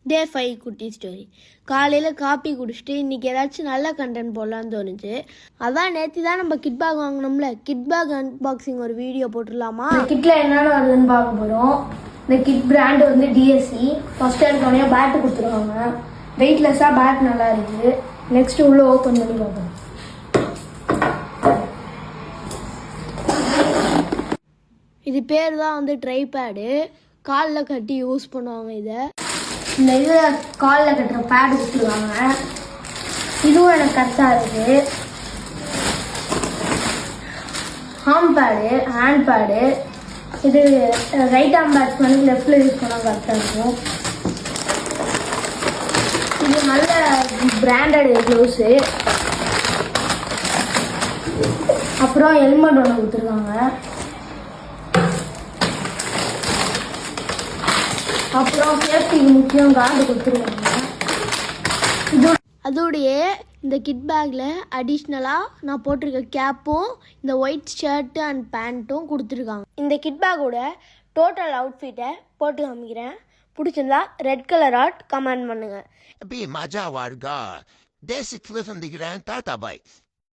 டே 5 குட்டி ஸ்டோரி. காலையில் காப்பி குடிச்சிட்டு இன்றைக்கி ஏதாச்சும் நல்ல கண்டென்ட் போடலான்னு தோணுச்சு. அதான் நேற்று தான் நம்ம கிட் பேக் வாங்கினோம்ல, கிட் பேக் அன்பாக்சிங் ஒரு வீடியோ போட்டுடலாமா? இந்த கிட்டில் என்னென்ன வருதுன்னு பார்க்க போகிறோம். இந்த கிட் பிராண்டு வந்து டிஎஸ்சி. ஃபஸ்ட்டு எடுத்தோடனே பேட்டு கொடுத்துருவாங்க. வெயிட்லெஸ்ஸாக பேட் நல்லா இருக்குது. நெக்ஸ்ட்டு உள்ளே ஓப்பன் பண்ணி பார்ப்போம். இது பேர் தான் வந்து ட்ரைபேடு. காலில் கட்டி யூஸ் பண்ணுவாங்க. இந்த இதில் காலில் கட்டுற பேடு கொடுத்துருவாங்க. இதுவும் எனக்கு கரெக்டாக இருக்குது. Arm pad, hand pad. இது ரைட் ஆர்ம் பேட்ஸ்மேனுக்கு லெஃப்டில் யூஸ் பண்ணால் கரெக்டாக இருக்கும். இது நல்ல பிராண்டட் க்ளவுஸு. அப்புறம் ஹெல்மெட் ஒன்று கொடுத்துருக்காங்க. அப்புறம் சேஃப்டிக்கு முக்கியம் கார்டு கொடுத்துருவாங்க. அதோடைய இந்த கிட் பேக்கில் அடிஷ்னலாக நான் போட்டிருக்க கேப்பும் இந்த ஒயிட் ஷர்ட்டு அண்ட் பேண்ட்டும் கொடுத்துருக்காங்க. இந்த கிட் பேக்கோட டோட்டல் அவுட்ஃபிட்டை போட்டு காமிக்கிறேன். பிடிச்சிருந்தா ரெட் கலர் ஆர்ட் கமெண்ட் பண்ணுங்கள். Be மஜா வார்கா தேசி கிளிஃப் அந்த கிராண்ட் டாடா பை.